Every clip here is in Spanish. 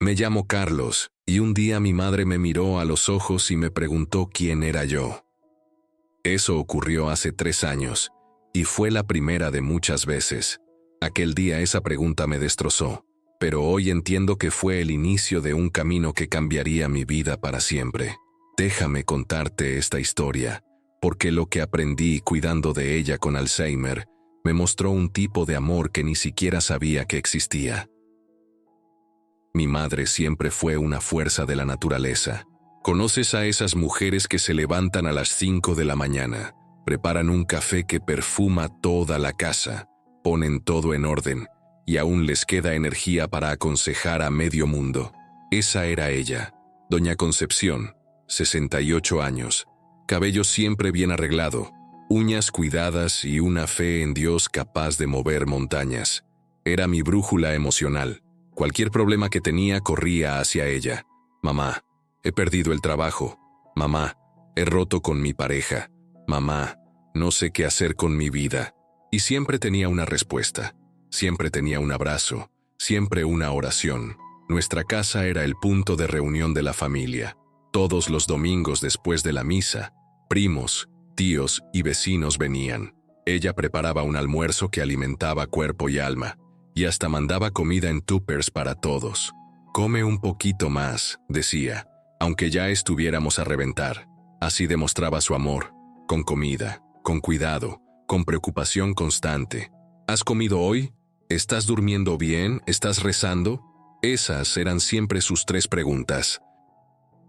Me llamo Carlos, y un día mi madre me miró a los ojos y me preguntó quién era yo. Eso ocurrió hace 3 años, y fue la primera de muchas veces. Aquel día esa pregunta me destrozó, pero hoy entiendo que fue el inicio de un camino que cambiaría mi vida para siempre. Déjame contarte esta historia, porque lo que aprendí cuidando de ella con Alzheimer me mostró un tipo de amor que ni siquiera sabía que existía. Mi madre siempre fue una fuerza de la naturaleza. ¿Conoces a esas mujeres que se levantan a las 5 de la mañana, preparan un café que perfuma toda la casa, ponen todo en orden y aún les queda energía para aconsejar a medio mundo? Esa era ella, Doña Concepción, 68 años, cabello siempre bien arreglado, uñas cuidadas y una fe en Dios capaz de mover montañas. Era mi brújula emocional. Cualquier problema que tenía corría hacia ella. Mamá, he perdido el trabajo. Mamá, he roto con mi pareja. Mamá, no sé qué hacer con mi vida. Y siempre tenía una respuesta. Siempre tenía un abrazo. Siempre una oración. Nuestra casa era el punto de reunión de la familia. Todos los domingos después de la misa, primos, tíos y vecinos venían. Ella preparaba un almuerzo que alimentaba cuerpo y alma. Y hasta mandaba comida en tuppers para todos. «Come un poquito más», decía, aunque ya estuviéramos a reventar. Así demostraba su amor, con comida, con cuidado, con preocupación constante. ¿Has comido hoy? ¿Estás durmiendo bien? ¿Estás rezando? Esas eran siempre sus 3 preguntas.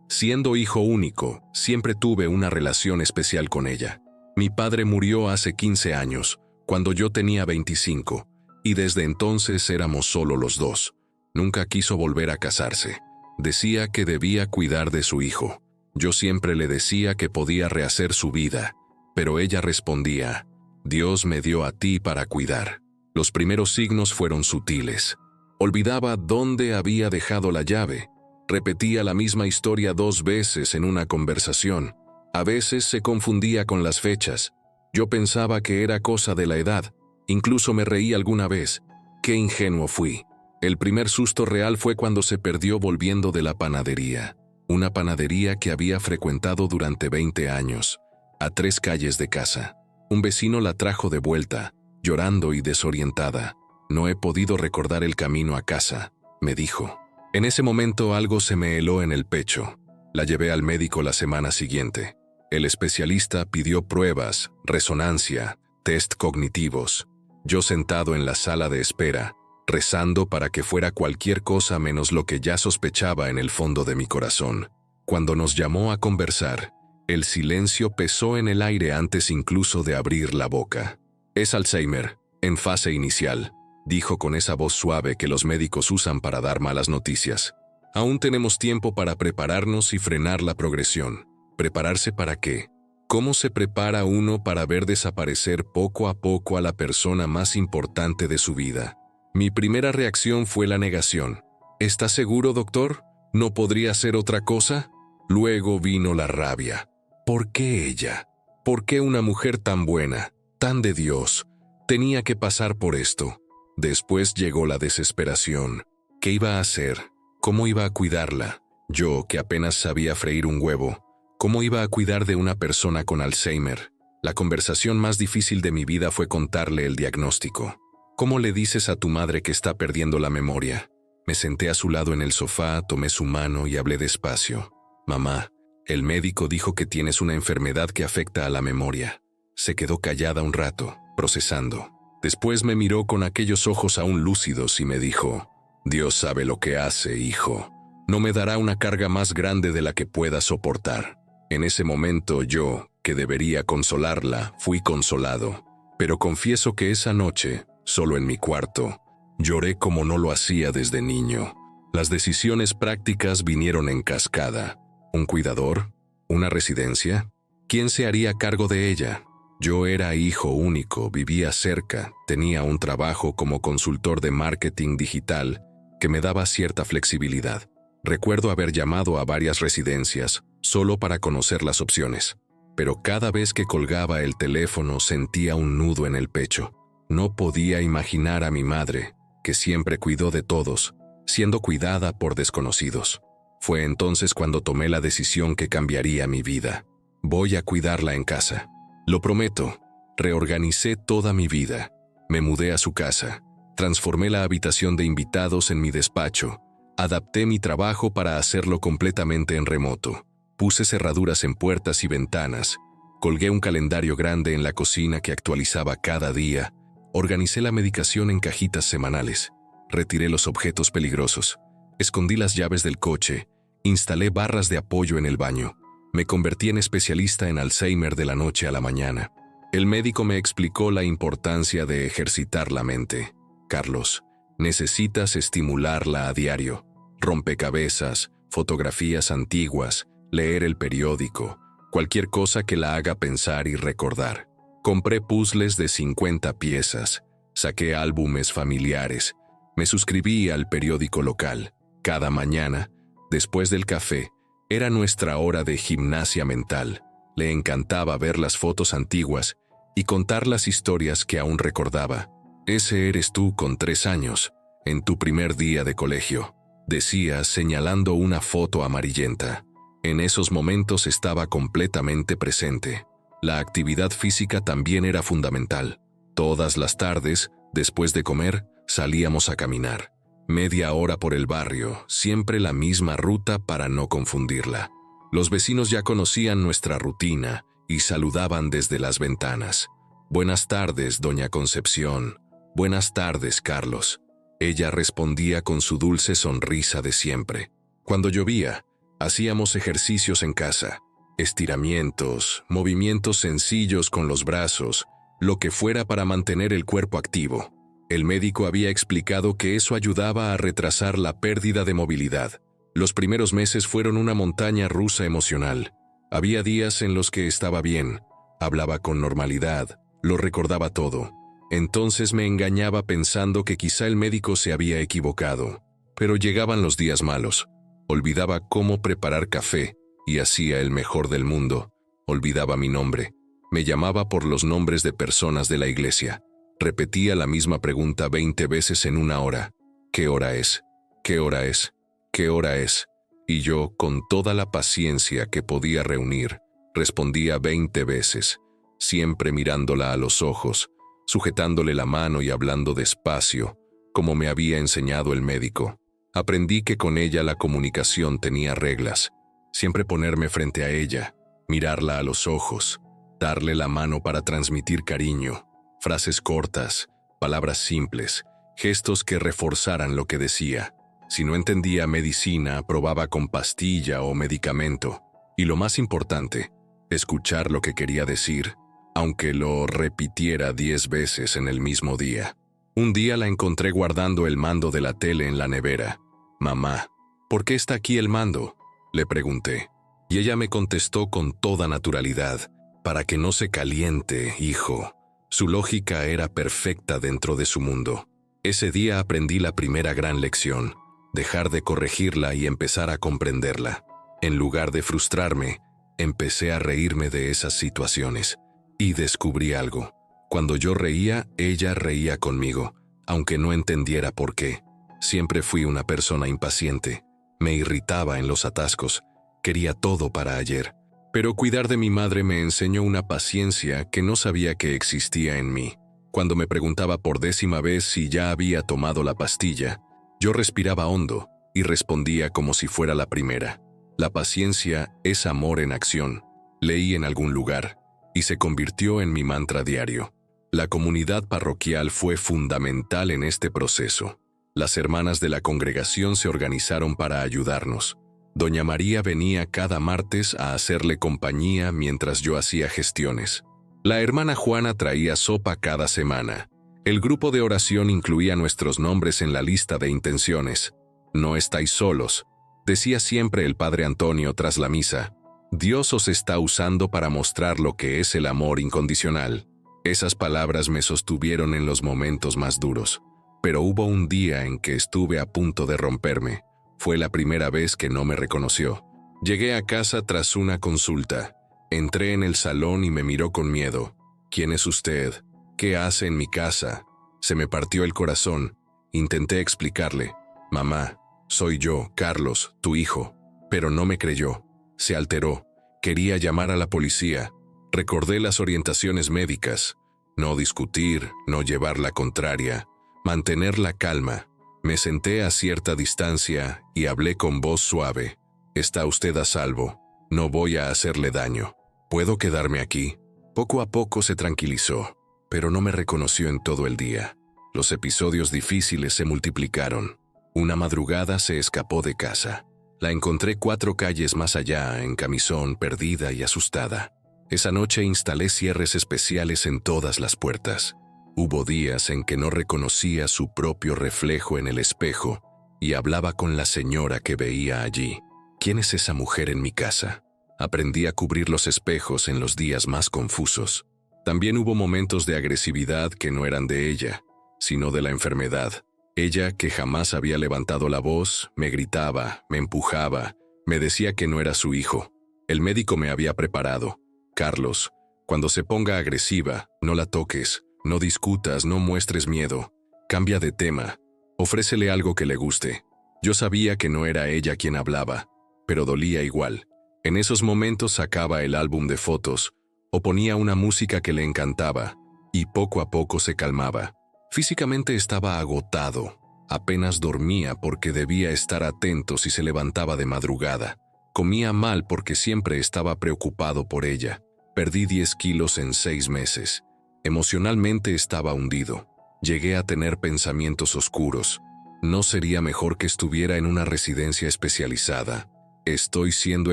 Siendo hijo único, siempre tuve una relación especial con ella. Mi padre murió hace 15 años, cuando yo tenía 25. Y desde entonces éramos solo los 2. Nunca quiso volver a casarse. Decía que debía cuidar de su hijo. Yo siempre le decía que podía rehacer su vida, pero ella respondía: «Dios me dio a ti para cuidar». Los primeros signos fueron sutiles. Olvidaba dónde había dejado la llave. Repetía la misma historia 2 veces en una conversación. A veces se confundía con las fechas. Yo pensaba que era cosa de la edad. Incluso me reí alguna vez. Qué ingenuo fui. El primer susto real fue cuando se perdió volviendo de la panadería. Una panadería que había frecuentado durante 20 años, a 3 calles de casa. Un vecino la trajo de vuelta, llorando y desorientada. «No he podido recordar el camino a casa», me dijo. En ese momento algo se me heló en el pecho. La llevé al médico la semana siguiente. El especialista pidió pruebas, resonancia, test cognitivos. Yo sentado en la sala de espera, rezando para que fuera cualquier cosa menos lo que ya sospechaba en el fondo de mi corazón. Cuando nos llamó a conversar, el silencio pesó en el aire antes incluso de abrir la boca. «Es Alzheimer, en fase inicial», dijo con esa voz suave que los médicos usan para dar malas noticias. «Aún tenemos tiempo para prepararnos y frenar la progresión». ¿Prepararse para qué? ¿Cómo se prepara uno para ver desaparecer poco a poco a la persona más importante de su vida? Mi primera reacción fue la negación. ¿Está seguro, doctor? ¿No podría ser otra cosa? Luego vino la rabia. ¿Por qué ella? ¿Por qué una mujer tan buena, tan de Dios, tenía que pasar por esto? Después llegó la desesperación. ¿Qué iba a hacer? ¿Cómo iba a cuidarla? Yo, que apenas sabía freír un huevo, ¿cómo iba a cuidar de una persona con Alzheimer? La conversación más difícil de mi vida fue contarle el diagnóstico. ¿Cómo le dices a tu madre que está perdiendo la memoria? Me senté a su lado en el sofá, tomé su mano y hablé despacio. «Mamá, el médico dijo que tienes una enfermedad que afecta a la memoria». Se quedó callada un rato, procesando. Después me miró con aquellos ojos aún lúcidos y me dijo: «Dios sabe lo que hace, hijo. No me dará una carga más grande de la que pueda soportar». En ese momento yo, que debería consolarla, fui consolado. Pero confieso que esa noche, solo en mi cuarto, lloré como no lo hacía desde niño. Las decisiones prácticas vinieron en cascada. ¿Un cuidador? ¿Una residencia? ¿Quién se haría cargo de ella? Yo era hijo único, vivía cerca, tenía un trabajo como consultor de marketing digital que me daba cierta flexibilidad. Recuerdo haber llamado a varias residencias, solo para conocer las opciones. Pero cada vez que colgaba el teléfono sentía un nudo en el pecho. No podía imaginar a mi madre, que siempre cuidó de todos, siendo cuidada por desconocidos. Fue entonces cuando tomé la decisión que cambiaría mi vida. Voy a cuidarla en casa. Lo prometo. Reorganicé toda mi vida. Me mudé a su casa. Transformé la habitación de invitados en mi despacho. Adapté mi trabajo para hacerlo completamente en remoto. Puse cerraduras en puertas y ventanas. Colgué un calendario grande en la cocina que actualizaba cada día. Organicé la medicación en cajitas semanales. Retiré los objetos peligrosos. Escondí las llaves del coche. Instalé barras de apoyo en el baño. Me convertí en especialista en Alzheimer de la noche a la mañana. El médico me explicó la importancia de ejercitar la mente. Carlos, necesitas estimularla a diario. Rompecabezas, fotografías antiguas, leer el periódico, cualquier cosa que la haga pensar y recordar. Compré puzzles de 50 piezas, saqué álbumes familiares, me suscribí al periódico local. Cada mañana, después del café, era nuestra hora de gimnasia mental. Le encantaba ver las fotos antiguas y contar las historias que aún recordaba. Ese eres tú con 3 años, en tu primer día de colegio, decía señalando una foto amarillenta. En esos momentos estaba completamente presente. La actividad física también era fundamental. Todas las tardes, después de comer, salíamos a caminar. Media hora por el barrio, siempre la misma ruta para no confundirla. Los vecinos ya conocían nuestra rutina y saludaban desde las ventanas. «Buenas tardes, doña Concepción. Buenas tardes, Carlos». Ella respondía con su dulce sonrisa de siempre. Cuando llovía, hacíamos ejercicios en casa. Estiramientos, movimientos sencillos con los brazos, lo que fuera para mantener el cuerpo activo. El médico había explicado que eso ayudaba a retrasar la pérdida de movilidad. Los primeros meses fueron una montaña rusa emocional. Había días en los que estaba bien, hablaba con normalidad, lo recordaba todo. Entonces me engañaba pensando que quizá el médico se había equivocado. Pero llegaban los días malos. Olvidaba cómo preparar café y hacía el mejor del mundo. Olvidaba mi nombre. Me llamaba por los nombres de personas de la iglesia. Repetía la misma pregunta 20 veces en una hora. ¿Qué hora es? ¿Qué hora es? ¿Qué hora es? Y yo, con toda la paciencia que podía reunir, respondía 20 veces, siempre mirándola a los ojos, sujetándole la mano y hablando despacio, como me había enseñado el médico. Aprendí que con ella la comunicación tenía reglas. Siempre ponerme frente a ella, mirarla a los ojos, darle la mano para transmitir cariño, frases cortas, palabras simples, gestos que reforzaran lo que decía. Si no entendía medicina, probaba con pastilla o medicamento. Y lo más importante, escuchar lo que quería decir, aunque lo repitiera 10 veces en el mismo día. Un día la encontré guardando el mando de la tele en la nevera. «Mamá, ¿por qué está aquí el mando?», le pregunté. Y ella me contestó con toda naturalidad: «Para que no se caliente, hijo». Su lógica era perfecta dentro de su mundo. Ese día aprendí la primera gran lección: dejar de corregirla y empezar a comprenderla. En lugar de frustrarme, empecé a reírme de esas situaciones. Y descubrí algo. Cuando yo reía, ella reía conmigo, aunque no entendiera por qué. Siempre fui una persona impaciente. Me irritaba en los atascos. Quería todo para ayer. Pero cuidar de mi madre me enseñó una paciencia que no sabía que existía en mí. Cuando me preguntaba por 10ª vez si ya había tomado la pastilla, yo respiraba hondo y respondía como si fuera la primera. La paciencia es amor en acción, leí en algún lugar, y se convirtió en mi mantra diario. La comunidad parroquial fue fundamental en este proceso. Las hermanas de la congregación se organizaron para ayudarnos. Doña María venía cada martes a hacerle compañía mientras yo hacía gestiones. La hermana Juana traía sopa cada semana. El grupo de oración incluía nuestros nombres en la lista de intenciones. «No estáis solos», decía siempre el padre Antonio tras la misa. «Dios os está usando para mostrar lo que es el amor incondicional». Esas palabras me sostuvieron en los momentos más duros. Pero hubo un día en que estuve a punto de romperme. Fue la primera vez que no me reconoció. Llegué a casa tras una consulta. Entré en el salón y me miró con miedo. «¿Quién es usted? ¿Qué hace en mi casa?». Se me partió el corazón. Intenté explicarle. «Mamá, soy yo, Carlos, tu hijo». Pero no me creyó. Se alteró. Quería llamar a la policía. Recordé las orientaciones médicas. No discutir, no llevar la contraria, mantener la calma. Me senté a cierta distancia y hablé con voz suave. «Está usted a salvo. No voy a hacerle daño. ¿Puedo quedarme aquí?» Poco a poco se tranquilizó, pero no me reconoció en todo el día. Los episodios difíciles se multiplicaron. Una madrugada se escapó de casa. La encontré 4 calles más allá, en camisón, perdida y asustada. Esa noche instalé cierres especiales en todas las puertas. Hubo días en que no reconocía su propio reflejo en el espejo y hablaba con la señora que veía allí. ¿Quién es esa mujer en mi casa? Aprendí a cubrir los espejos en los días más confusos. También hubo momentos de agresividad que no eran de ella, sino de la enfermedad. Ella, que jamás había levantado la voz, me gritaba, me empujaba, me decía que no era su hijo. El médico me había preparado. «Carlos, cuando se ponga agresiva, no la toques, no discutas, no muestres miedo. Cambia de tema, ofrécele algo que le guste». Yo sabía que no era ella quien hablaba, pero dolía igual. En esos momentos sacaba el álbum de fotos o ponía una música que le encantaba y poco a poco se calmaba. Físicamente estaba agotado. Apenas dormía porque debía estar atento si se levantaba de madrugada. Comía mal porque siempre estaba preocupado por ella. Perdí 10 kilos en 6 meses. Emocionalmente estaba hundido. Llegué a tener pensamientos oscuros. ¿No sería mejor que estuviera en una residencia especializada? ¿Estoy siendo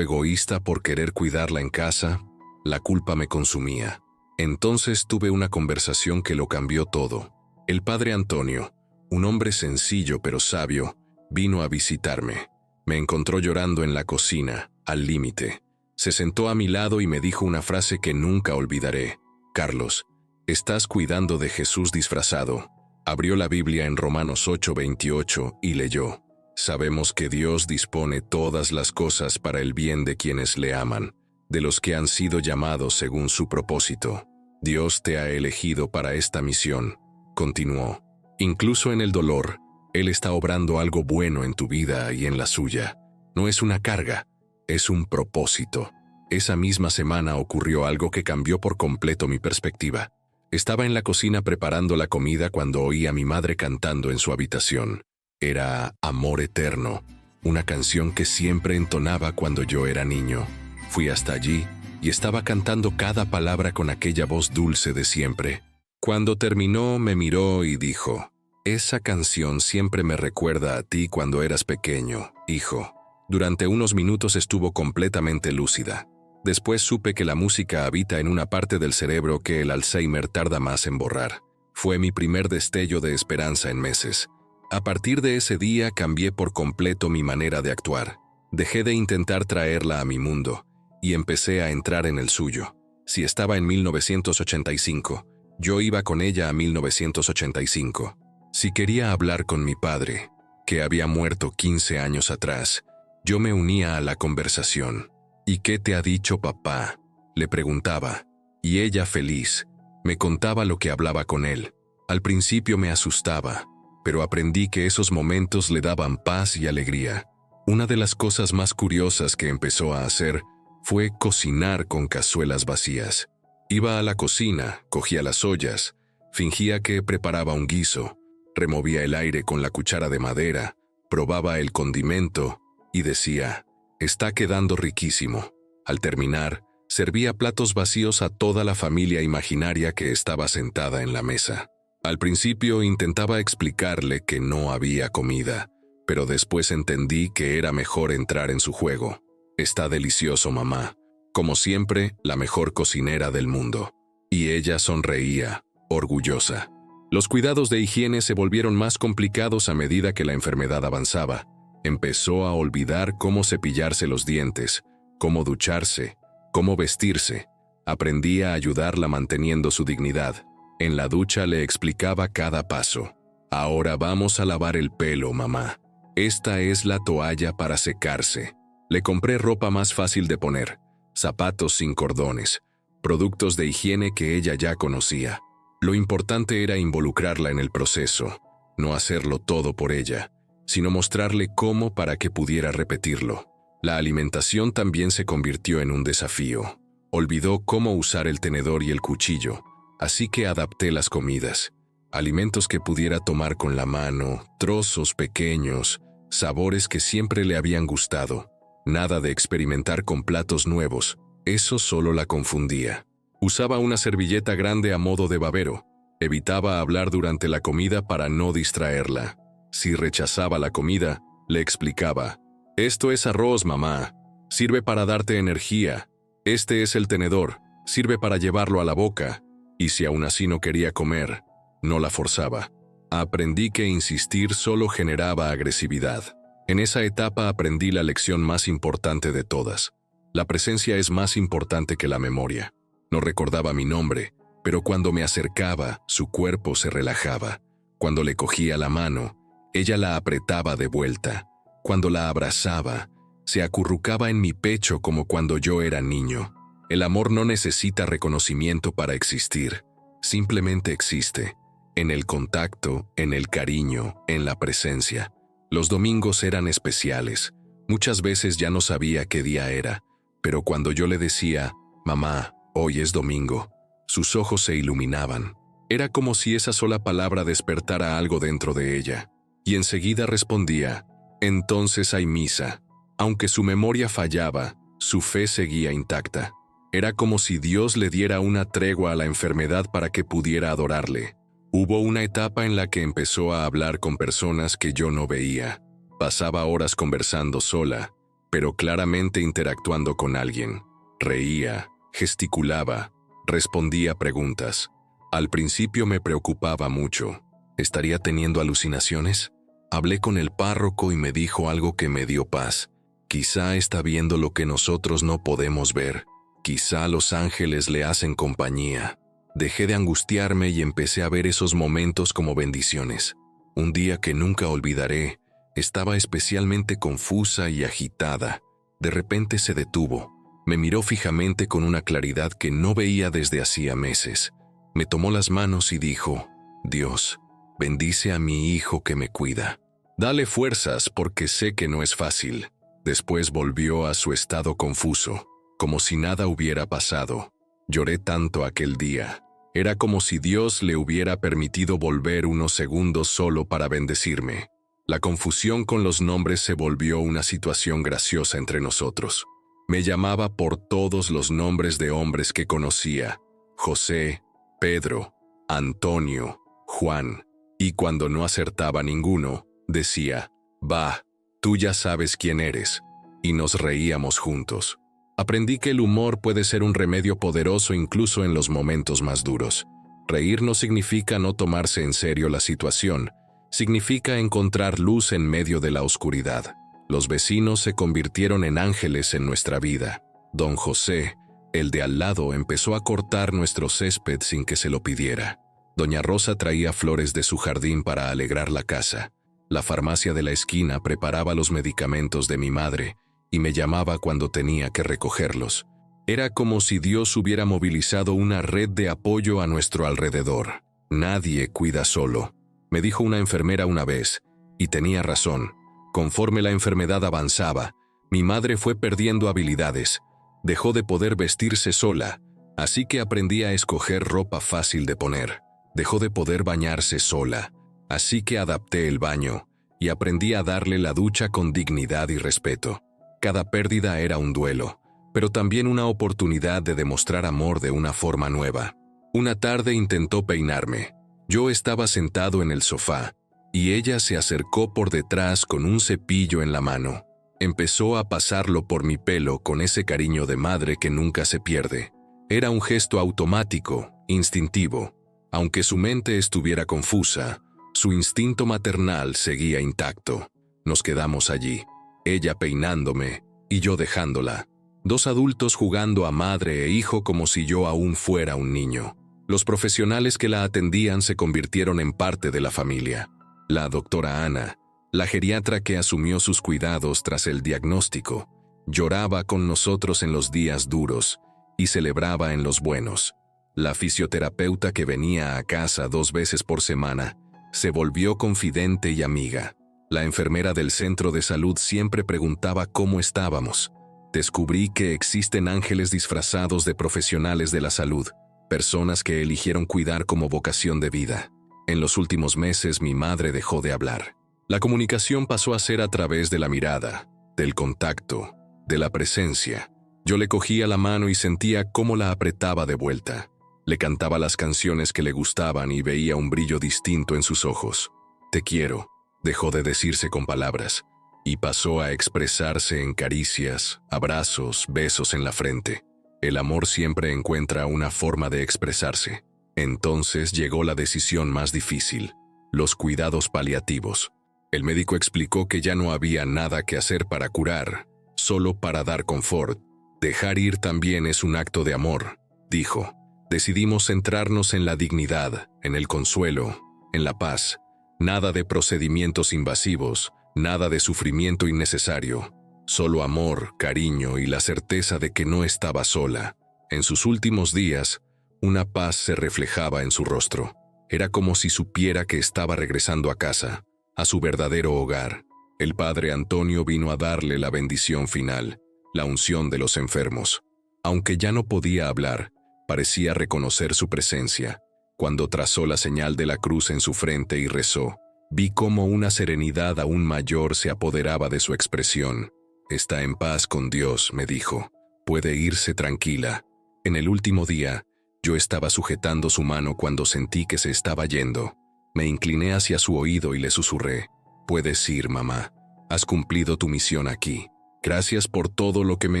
egoísta por querer cuidarla en casa? La culpa me consumía. Entonces tuve una conversación que lo cambió todo. El padre Antonio, un hombre sencillo pero sabio, vino a visitarme. Me encontró llorando en la cocina, al límite. Se sentó a mi lado y me dijo una frase que nunca olvidaré. «Carlos, estás cuidando de Jesús disfrazado». Abrió la Biblia en Romanos 8:28 y leyó: «Sabemos que Dios dispone todas las cosas para el bien de quienes le aman, de los que han sido llamados según su propósito. Dios te ha elegido para esta misión», continuó. «Incluso en el dolor, Él está obrando algo bueno en tu vida y en la suya. No es una carga, es un propósito». Esa misma semana ocurrió algo que cambió por completo mi perspectiva. Estaba en la cocina preparando la comida cuando oí a mi madre cantando en su habitación. Era Amor Eterno, una canción que siempre entonaba cuando yo era niño. Fui hasta allí y estaba cantando cada palabra con aquella voz dulce de siempre. Cuando terminó, me miró y dijo: «Esa canción siempre me recuerda a ti cuando eras pequeño, hijo». Durante unos minutos estuvo completamente lúcida. Después supe que la música habita en una parte del cerebro que el Alzheimer tarda más en borrar. Fue mi primer destello de esperanza en meses. A partir de ese día cambié por completo mi manera de actuar. Dejé de intentar traerla a mi mundo y empecé a entrar en el suyo. Si estaba en 1985, yo iba con ella a 1985. Si quería hablar con mi padre, que había muerto 15 años atrás, yo me unía a la conversación. «¿Y qué te ha dicho papá?», le preguntaba. Y ella, feliz, me contaba lo que hablaba con él. Al principio me asustaba, pero aprendí que esos momentos le daban paz y alegría. Una de las cosas más curiosas que empezó a hacer fue cocinar con cazuelas vacías. Iba a la cocina, cogía las ollas, fingía que preparaba un guiso, removía el aire con la cuchara de madera, probaba el condimento y decía: «Está quedando riquísimo». Al terminar, servía platos vacíos a toda la familia imaginaria que estaba sentada en la mesa. Al principio intentaba explicarle que no había comida, pero después entendí que era mejor entrar en su juego. «Está delicioso, mamá. Como siempre, la mejor cocinera del mundo». Y ella sonreía, orgullosa. Los cuidados de higiene se volvieron más complicados a medida que la enfermedad avanzaba. Empezó a olvidar cómo cepillarse los dientes, cómo ducharse, cómo vestirse. Aprendí a ayudarla manteniendo su dignidad. En la ducha le explicaba cada paso. «Ahora vamos a lavar el pelo, mamá. Esta es la toalla para secarse». Le compré ropa más fácil de poner, zapatos sin cordones, productos de higiene que ella ya conocía. Lo importante era involucrarla en el proceso, no hacerlo todo por ella. sino mostrarle cómo para que pudiera repetirlo. La alimentación también se convirtió en un desafío. Olvidó cómo usar el tenedor y el cuchillo, así que adapté las comidas. Alimentos que pudiera tomar con la mano, trozos pequeños, sabores que siempre le habían gustado. Nada de experimentar con platos nuevos, eso solo la confundía. Usaba una servilleta grande a modo de babero. Evitaba hablar durante la comida para no distraerla. Si rechazaba la comida, le explicaba: «Esto es arroz, mamá. Sirve para darte energía. Este es el tenedor. Sirve para llevarlo a la boca». Y si aún así no quería comer, no la forzaba. Aprendí que insistir solo generaba agresividad. En esa etapa aprendí la lección más importante de todas. La presencia es más importante que la memoria. No recordaba mi nombre, pero cuando me acercaba, su cuerpo se relajaba. Cuando le cogía la mano, ella la apretaba de vuelta. Cuando la abrazaba, se acurrucaba en mi pecho como cuando yo era niño. El amor no necesita reconocimiento para existir. Simplemente existe. En el contacto, en el cariño, en la presencia. Los domingos eran especiales. Muchas veces ya no sabía qué día era, pero cuando yo le decía: «Mamá, hoy es domingo», sus ojos se iluminaban. Era como si esa sola palabra despertara algo dentro de ella. Y enseguida respondía: «Entonces hay misa». Aunque su memoria fallaba, su fe seguía intacta. Era como si Dios le diera una tregua a la enfermedad para que pudiera adorarle. Hubo una etapa en la que empezó a hablar con personas que yo no veía. Pasaba horas conversando sola, pero claramente interactuando con alguien. Reía, gesticulaba, respondía preguntas. Al principio me preocupaba mucho. ¿Estaría teniendo alucinaciones? Hablé con el párroco y me dijo algo que me dio paz. Quizá está viendo lo que nosotros no podemos ver. Quizá los ángeles le hacen compañía. Dejé de angustiarme y empecé a ver esos momentos como bendiciones. Un día que nunca olvidaré, estaba especialmente confusa y agitada. De repente se detuvo. Me miró fijamente con una claridad que no veía desde hacía meses. Me tomó las manos y dijo: «Dios, bendice a mi hijo que me cuida. Dale fuerzas porque sé que no es fácil». Después volvió a su estado confuso, como si nada hubiera pasado. Lloré tanto aquel día. Era como si Dios le hubiera permitido volver unos segundos solo para bendecirme. La confusión con los nombres se volvió una situación graciosa entre nosotros. Me llamaba por todos los nombres de hombres que conocía: José, Pedro, Antonio, Juan. Y cuando no acertaba ninguno, decía: «Va, tú ya sabes quién eres». Y nos reíamos juntos. Aprendí que el humor puede ser un remedio poderoso incluso en los momentos más duros. Reír no significa no tomarse en serio la situación, significa encontrar luz en medio de la oscuridad. Los vecinos se convirtieron en ángeles en nuestra vida. Don José, el de al lado, empezó a cortar nuestro césped sin que se lo pidiera. Doña Rosa traía flores de su jardín para alegrar la casa. La farmacia de la esquina preparaba los medicamentos de mi madre y me llamaba cuando tenía que recogerlos. Era como si Dios hubiera movilizado una red de apoyo a nuestro alrededor. «Nadie cuida solo», me dijo una enfermera una vez, y tenía razón. Conforme la enfermedad avanzaba, mi madre fue perdiendo habilidades. Dejó de poder vestirse sola, así que aprendí a escoger ropa fácil de poner. Dejó de poder bañarse sola, así que adapté el baño y aprendí a darle la ducha con dignidad y respeto. Cada pérdida era un duelo, pero también una oportunidad de demostrar amor de una forma nueva. Una tarde intentó peinarme. Yo estaba sentado en el sofá, y ella se acercó por detrás con un cepillo en la mano. Empezó a pasarlo por mi pelo con ese cariño de madre que nunca se pierde. Era un gesto automático, instintivo. Aunque su mente estuviera confusa, su instinto maternal seguía intacto. Nos quedamos allí, ella peinándome y yo dejándola. Dos adultos jugando a madre e hijo como si yo aún fuera un niño. Los profesionales que la atendían se convirtieron en parte de la familia. La doctora Ana, la geriatra que asumió sus cuidados tras el diagnóstico, lloraba con nosotros en los días duros y celebraba en los buenos. La fisioterapeuta que venía a casa 2 veces por semana se volvió confidente y amiga. La enfermera del centro de salud siempre preguntaba cómo estábamos. Descubrí que existen ángeles disfrazados de profesionales de la salud, personas que eligieron cuidar como vocación de vida. En los últimos meses mi madre dejó de hablar. La comunicación pasó a ser a través de la mirada, del contacto, de la presencia. Yo le cogía la mano y sentía cómo la apretaba de vuelta. Le cantaba las canciones que le gustaban y veía un brillo distinto en sus ojos. Te quiero, dejó de decirse con palabras, y pasó a expresarse en caricias, abrazos, besos en la frente. El amor siempre encuentra una forma de expresarse. Entonces llegó la decisión más difícil, los cuidados paliativos. El médico explicó que ya no había nada que hacer para curar, solo para dar confort. Dejar ir también es un acto de amor, dijo. Decidimos centrarnos en la dignidad, en el consuelo, en la paz. Nada de procedimientos invasivos, nada de sufrimiento innecesario. Solo amor, cariño y la certeza de que no estaba sola. En sus últimos días, una paz se reflejaba en su rostro. Era como si supiera que estaba regresando a casa, a su verdadero hogar. El padre Antonio vino a darle la bendición final, la unción de los enfermos. Aunque ya no podía hablar, parecía reconocer su presencia. Cuando trazó la señal de la cruz en su frente y rezó, vi cómo una serenidad aún mayor se apoderaba de su expresión. Está en paz con Dios, me dijo. Puede irse tranquila. En el último día, yo estaba sujetando su mano cuando sentí que se estaba yendo. Me incliné hacia su oído y le susurré. Puedes ir, mamá. Has cumplido tu misión aquí. Gracias por todo lo que me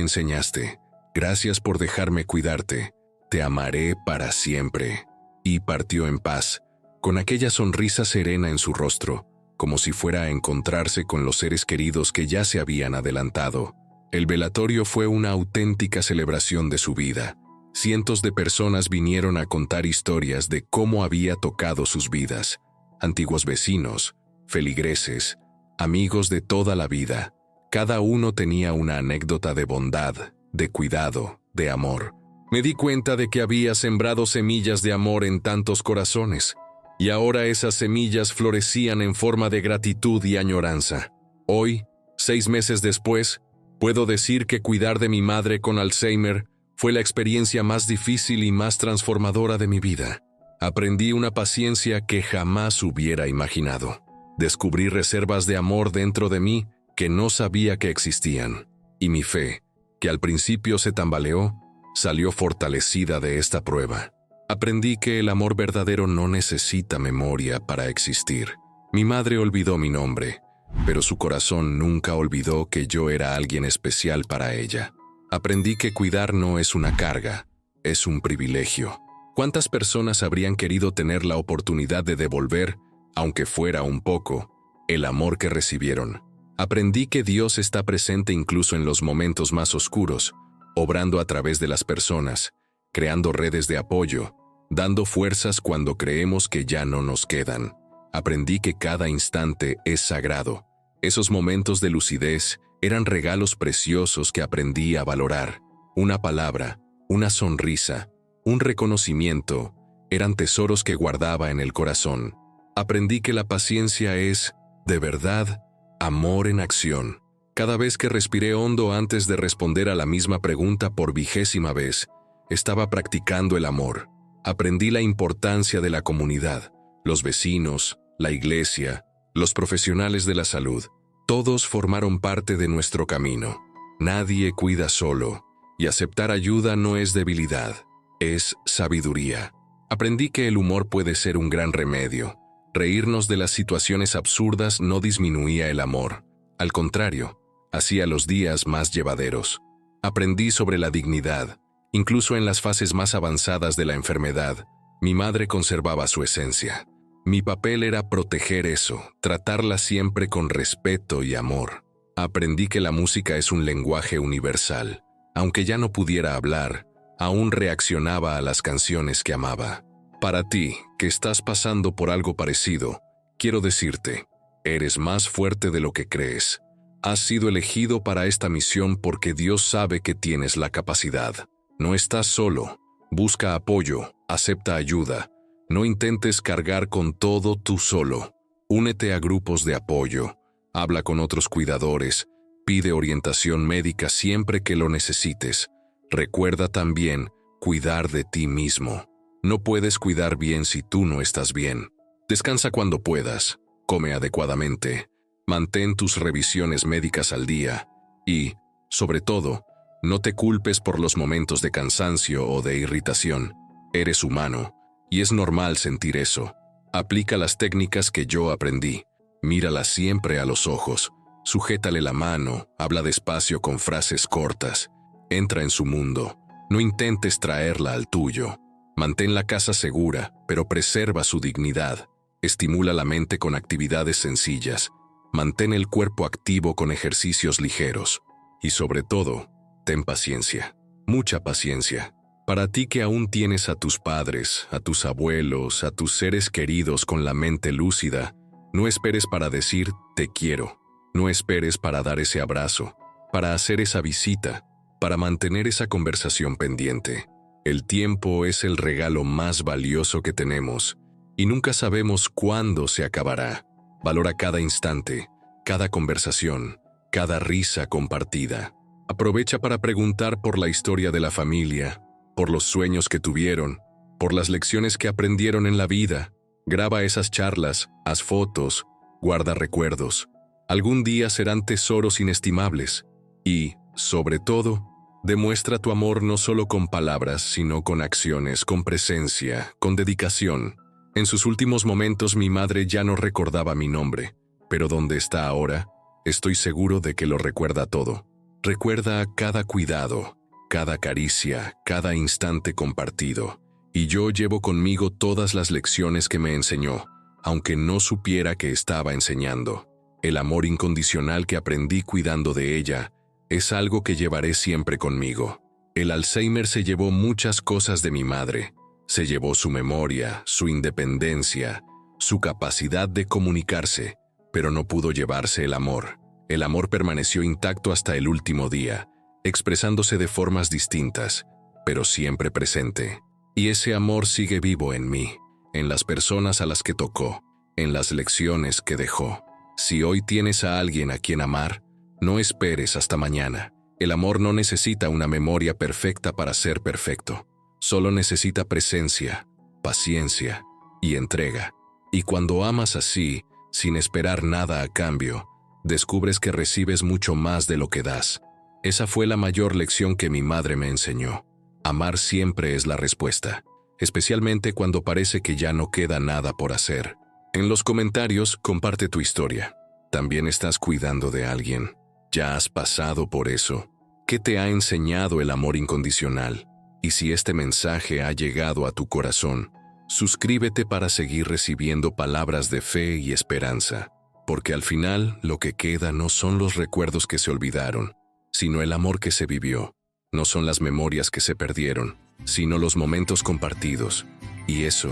enseñaste. Gracias por dejarme cuidarte. Te amaré para siempre. Y partió en paz, con aquella sonrisa serena en su rostro, como si fuera a encontrarse con los seres queridos que ya se habían adelantado. El velatorio fue una auténtica celebración de su vida. Cientos de personas vinieron a contar historias de cómo había tocado sus vidas. Antiguos vecinos, feligreses, amigos de toda la vida. Cada uno tenía una anécdota de bondad, de cuidado, de amor. Me di cuenta de que había sembrado semillas de amor en tantos corazones, y ahora esas semillas florecían en forma de gratitud y añoranza. Hoy, 6 meses después, puedo decir que cuidar de mi madre con Alzheimer fue la experiencia más difícil y más transformadora de mi vida. Aprendí una paciencia que jamás hubiera imaginado. Descubrí reservas de amor dentro de mí que no sabía que existían. Y mi fe, que al principio se tambaleó, salió fortalecida de esta prueba. Aprendí que el amor verdadero no necesita memoria para existir. Mi madre olvidó mi nombre, pero su corazón nunca olvidó que yo era alguien especial para ella. Aprendí que cuidar no es una carga, es un privilegio. ¿Cuántas personas habrían querido tener la oportunidad de devolver, aunque fuera un poco, el amor que recibieron? Aprendí que Dios está presente incluso en los momentos más oscuros, obrando a través de las personas, creando redes de apoyo, dando fuerzas cuando creemos que ya no nos quedan. Aprendí que cada instante es sagrado. Esos momentos de lucidez eran regalos preciosos que aprendí a valorar. Una palabra, una sonrisa, un reconocimiento, eran tesoros que guardaba en el corazón. Aprendí que la paciencia es, de verdad, amor en acción. Cada vez que respiré hondo antes de responder a la misma pregunta por 20ª vez, estaba practicando el amor. Aprendí la importancia de la comunidad, los vecinos, la iglesia, los profesionales de la salud. Todos formaron parte de nuestro camino. Nadie cuida solo, y aceptar ayuda no es debilidad, es sabiduría. Aprendí que el humor puede ser un gran remedio. Reírnos de las situaciones absurdas no disminuía el amor. Al contrario, hacía los días más llevaderos. Aprendí sobre la dignidad. Incluso en las fases más avanzadas de la enfermedad, mi madre conservaba su esencia. Mi papel era proteger eso, tratarla siempre con respeto y amor. Aprendí que la música es un lenguaje universal. Aunque ya no pudiera hablar, aún reaccionaba a las canciones que amaba. Para ti, que estás pasando por algo parecido, quiero decirte, eres más fuerte de lo que crees. Has sido elegido para esta misión porque Dios sabe que tienes la capacidad. No estás solo. Busca apoyo, acepta ayuda. No intentes cargar con todo tú solo. Únete a grupos de apoyo. habla con otros cuidadores, pide orientación médica siempre que lo necesites. Recuerda también cuidar de ti mismo. No puedes cuidar bien si tú no estás bien. Descansa cuando puedas, come adecuadamente, mantén tus revisiones médicas al día y, sobre todo, no te culpes por los momentos de cansancio o de irritación. Eres humano, y es normal sentir eso. Aplica las técnicas que yo aprendí. Mírala siempre a los ojos, sujétale la mano, habla despacio con frases cortas. Entra en su mundo, no intentes traerla al tuyo. Mantén la casa segura, pero preserva su dignidad. Estimula la mente con actividades sencillas. Mantén el cuerpo activo con ejercicios ligeros. Y sobre todo, ten paciencia, mucha paciencia. Para ti que aún tienes a tus padres, a tus abuelos, a tus seres queridos con la mente lúcida, no esperes para decir te quiero. No esperes para dar ese abrazo, para hacer esa visita, para mantener esa conversación pendiente. El tiempo es el regalo más valioso que tenemos y nunca sabemos cuándo se acabará. Valora cada instante, cada conversación, cada risa compartida. Aprovecha para preguntar por la historia de la familia, por los sueños que tuvieron, por las lecciones que aprendieron en la vida. Graba esas charlas, haz fotos, guarda recuerdos. Algún día serán tesoros inestimables. Y, sobre todo, demuestra tu amor no solo con palabras, sino con acciones, con presencia, con dedicación. En sus últimos momentos mi madre ya no recordaba mi nombre, pero donde está ahora, estoy seguro de que lo recuerda todo. Recuerda cada cuidado, cada caricia, cada instante compartido. Y yo llevo conmigo todas las lecciones que me enseñó, aunque no supiera que estaba enseñando. El amor incondicional que aprendí cuidando de ella es algo que llevaré siempre conmigo. El Alzheimer se llevó muchas cosas de mi madre. Se llevó su memoria, su independencia, su capacidad de comunicarse, pero no pudo llevarse el amor. El amor permaneció intacto hasta el último día, expresándose de formas distintas, pero siempre presente. Y ese amor sigue vivo en mí, en las personas a las que tocó, en las lecciones que dejó. Si hoy tienes a alguien a quien amar, no esperes hasta mañana. El amor no necesita una memoria perfecta para ser perfecto. Solo necesita presencia, paciencia y entrega. Y cuando amas así, sin esperar nada a cambio, descubres que recibes mucho más de lo que das. Esa fue la mayor lección que mi madre me enseñó. Amar siempre es la respuesta, especialmente cuando parece que ya no queda nada por hacer. En los comentarios, comparte tu historia. ¿También estás cuidando de alguien? ¿Ya has pasado por eso? ¿Qué te ha enseñado el amor incondicional? Y si este mensaje ha llegado a tu corazón, suscríbete para seguir recibiendo palabras de fe y esperanza. Porque al final, lo que queda no son los recuerdos que se olvidaron, sino el amor que se vivió. No son las memorias que se perdieron, sino los momentos compartidos. Y eso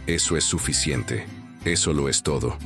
es suficiente. Eso lo es todo.